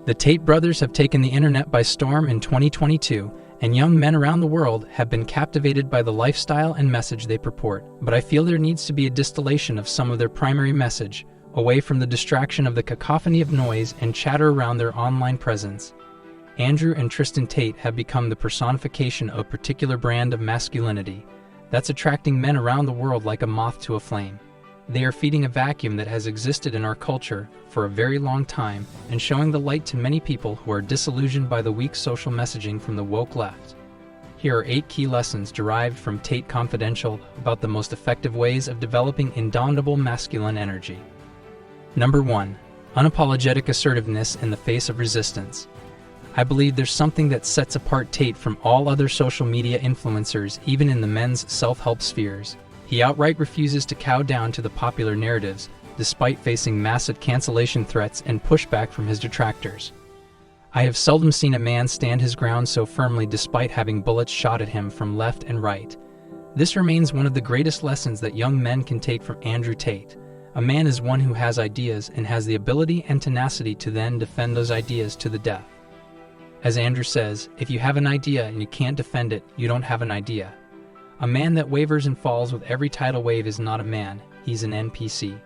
The Tate Brothers have taken the internet by storm in 2022, and young men around the world have been captivated by the lifestyle and message they purport. But I feel there needs to be a distillation of some of their primary message, away from the distraction of the cacophony of noise and chatter around their online presence. Andrew and Tristan Tate have become the personification of a particular brand of masculinity that's attracting men around the world like a moth to a flame. They are feeding a vacuum that has existed in our culture for a very long time and showing the light to many people who are disillusioned by the weak social messaging from the woke left. Here are 8 key lessons derived from Tate Confidential about the most effective ways of developing indomitable masculine energy. Number 1. Unapologetic assertiveness in the face of resistance. I believe there's something that sets apart Tate from all other social media influencers, even in the men's self-help spheres. He outright refuses to cow down to the popular narratives, despite facing massive cancellation threats and pushback from his detractors. I have seldom seen a man stand his ground so firmly despite having bullets shot at him from left and right. This remains one of the greatest lessons that young men can take from Andrew Tate. A man is one who has ideas and has the ability and tenacity to then defend those ideas to the death. As Andrew says, if you have an idea and you can't defend it, you don't have an idea. A man that wavers and falls with every tidal wave is not a man, he's an NPC.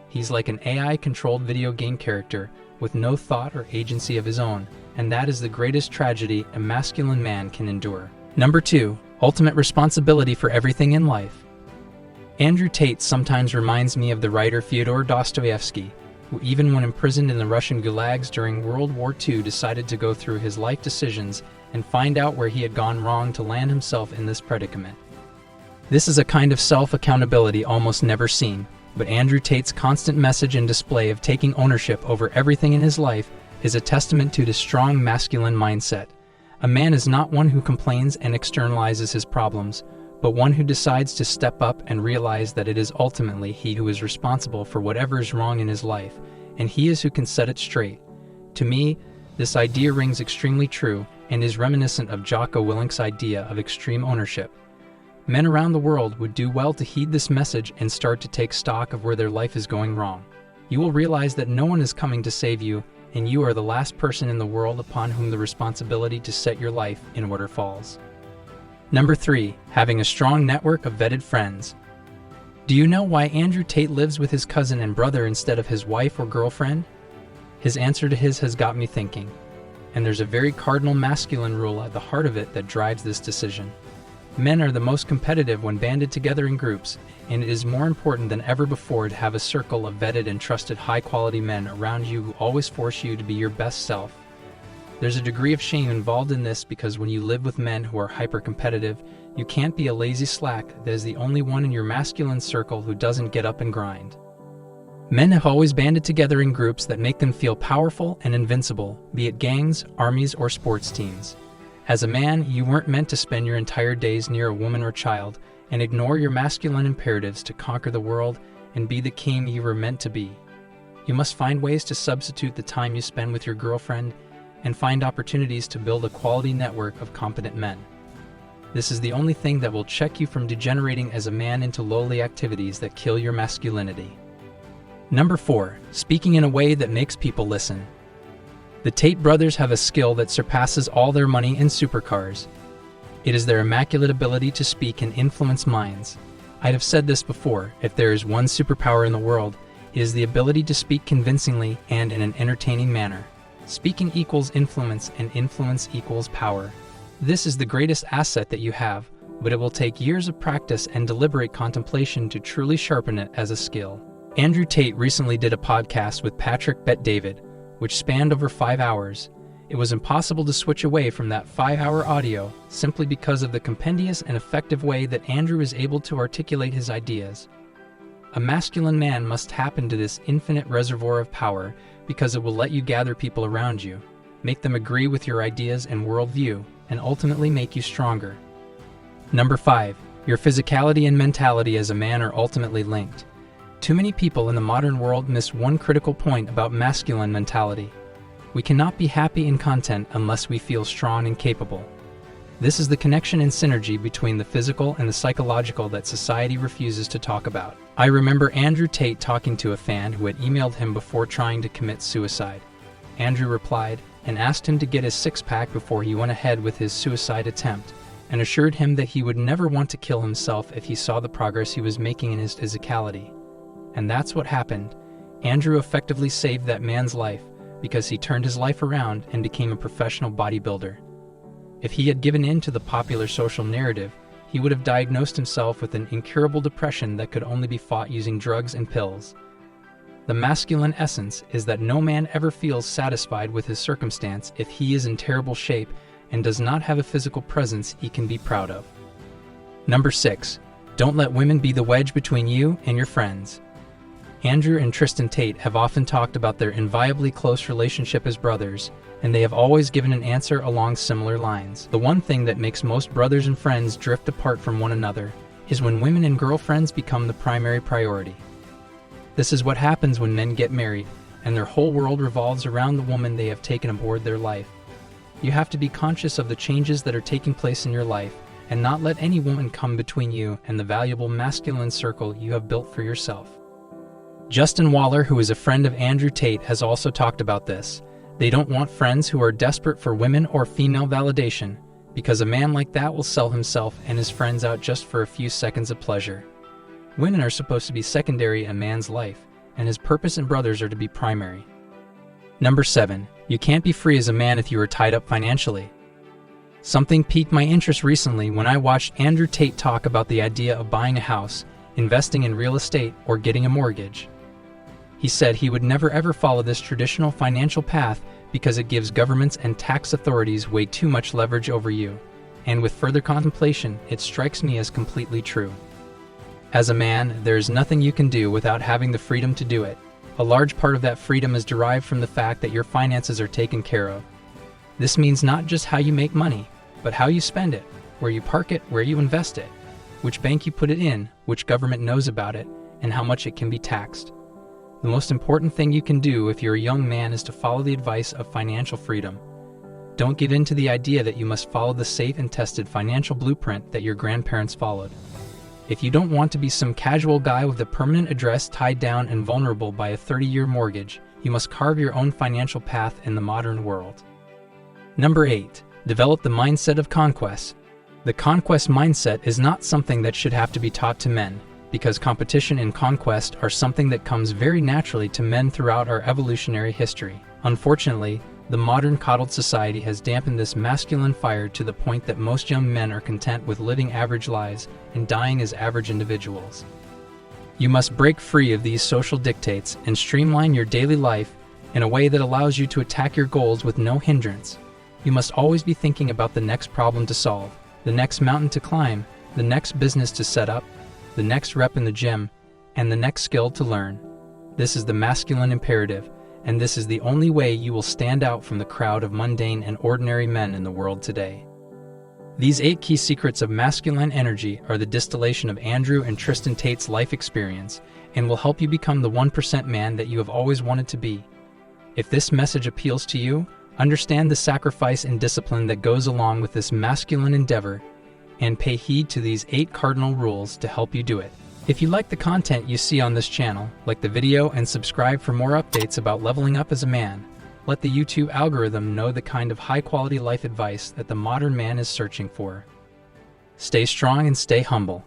He's like an AI-controlled video game character with no thought or agency of his own, and that is the greatest tragedy a masculine man can endure. Number 2. Ultimate responsibility for everything in life. Andrew Tate sometimes reminds me of the writer Fyodor Dostoevsky, who even when imprisoned in the Russian gulags during World War II decided to go through his life decisions and find out where he had gone wrong to land himself in this predicament. This is a kind of self-accountability almost never seen, but Andrew Tate's constant message and display of taking ownership over everything in his life is a testament to the strong masculine mindset. A man is not one who complains and externalizes his problems, but one who decides to step up and realize that it is ultimately he who is responsible for whatever is wrong in his life, and he is who can set it straight. To me, this idea rings extremely true and is reminiscent of Jocko Willink's idea of extreme ownership. Men around the world would do well to heed this message and start to take stock of where their life is going wrong. You will realize that no one is coming to save you, and you are the last person in the world upon whom the responsibility to set your life in order falls. Number 3. Having a strong network of vetted friends. Do you know why Andrew Tate lives with his cousin and brother instead of his wife or girlfriend? His answer to his has got me thinking. And there's a very cardinal masculine rule at the heart of it that drives this decision. Men are the most competitive when banded together in groups, and it is more important than ever before to have a circle of vetted and trusted high-quality men around you who always force you to be your best self. There's a degree of shame involved in this because when you live with men who are hyper-competitive, you can't be a lazy slack that is the only one in your masculine circle who doesn't get up and grind. Men have always banded together in groups that make them feel powerful and invincible, be it gangs, armies, or sports teams. As a man, you weren't meant to spend your entire days near a woman or child and ignore your masculine imperatives to conquer the world and be the king you were meant to be. You must find ways to substitute the time you spend with your girlfriend and find opportunities to build a quality network of competent men. This is the only thing that will check you from degenerating as a man into lowly activities that kill your masculinity. Number 4. Speaking in a way that makes people listen. The Tate brothers have a skill that surpasses all their money and supercars. It is their immaculate ability to speak and influence minds. I have said this before, if there is one superpower in the world, it is the ability to speak convincingly and in an entertaining manner. Speaking equals influence, and influence equals power. This is the greatest asset that you have, but it will take years of practice and deliberate contemplation to truly sharpen it as a skill. Andrew Tate recently did a podcast with Patrick Bet-David, which spanned over 5 hours. It was impossible to switch away from that 5-hour audio simply because of the compendious and effective way that Andrew is able to articulate his ideas. A masculine man must tap into this infinite reservoir of power because it will let you gather people around you, make them agree with your ideas and worldview, and ultimately make you stronger. Number 5. Your physicality and mentality as a man are ultimately linked. Too many people in the modern world miss one critical point about masculine mentality. We cannot be happy and content unless we feel strong and capable. This is the connection and synergy between the physical and the psychological that society refuses to talk about. I remember Andrew Tate talking to a fan who had emailed him before trying to commit suicide. Andrew replied, and asked him to get his six-pack before he went ahead with his suicide attempt, and assured him that he would never want to kill himself if he saw the progress he was making in his physicality. And that's what happened. Andrew effectively saved that man's life because he turned his life around and became a professional bodybuilder. If he had given in to the popular social narrative, he would have diagnosed himself with an incurable depression that could only be fought using drugs and pills. The masculine essence is that no man ever feels satisfied with his circumstance if he is in terrible shape and does not have a physical presence he can be proud of. Number 6. Don't let women be the wedge between you and your friends. Andrew and Tristan Tate have often talked about their inviolably close relationship as brothers, and they have always given an answer along similar lines. The one thing that makes most brothers and friends drift apart from one another is when women and girlfriends become the primary priority. This is what happens when men get married, and their whole world revolves around the woman they have taken aboard their life. You have to be conscious of the changes that are taking place in your life, and not let any woman come between you and the valuable masculine circle you have built for yourself. Justin Waller, who is a friend of Andrew Tate, has also talked about this. They don't want friends who are desperate for women or female validation, because a man like that will sell himself and his friends out just for a few seconds of pleasure. Women are supposed to be secondary in a man's life, and his purpose and brothers are to be primary. Number 7. You can't be free as a man if you are tied up financially. Something piqued my interest recently when I watched Andrew Tate talk about the idea of buying a house, investing in real estate, or getting a mortgage. He said he would never ever follow this traditional financial path because it gives governments and tax authorities way too much leverage over you, and with further contemplation, it strikes me as completely true. As a man, there is nothing you can do without having the freedom to do it. A large part of that freedom is derived from the fact that your finances are taken care of. This means not just how you make money, but how you spend it, where you park it, where you invest it, which bank you put it in, which government knows about it, and how much it can be taxed. The most important thing you can do if you're a young man is to follow the advice of financial freedom. Don't give in to the idea that you must follow the safe and tested financial blueprint that your grandparents followed. If you don't want to be some casual guy with a permanent address tied down and vulnerable by a 30-year mortgage, you must carve your own financial path in the modern world. Number 8. Develop the mindset of conquest. The conquest mindset is not something that should have to be taught to men, because competition and conquest are something that comes very naturally to men throughout our evolutionary history. Unfortunately, the modern coddled society has dampened this masculine fire to the point that most young men are content with living average lives and dying as average individuals. You must break free of these social dictates and streamline your daily life in a way that allows you to attack your goals with no hindrance. You must always be thinking about the next problem to solve, the next mountain to climb, the next business to set up, the next rep in the gym, and the next skill to learn. This is the masculine imperative, and this is the only way you will stand out from the crowd of mundane and ordinary men in the world today. These 8 key secrets of masculine energy are the distillation of Andrew and Tristan Tate's life experience and will help you become the 1% man that you have always wanted to be. If this message appeals to you, understand the sacrifice and discipline that goes along with this masculine endeavor, and pay heed to these 8 cardinal rules to help you do it. If you like the content you see on this channel, like the video and subscribe for more updates about leveling up as a man. Let the YouTube algorithm know the kind of high-quality life advice that the modern man is searching for. Stay strong and stay humble.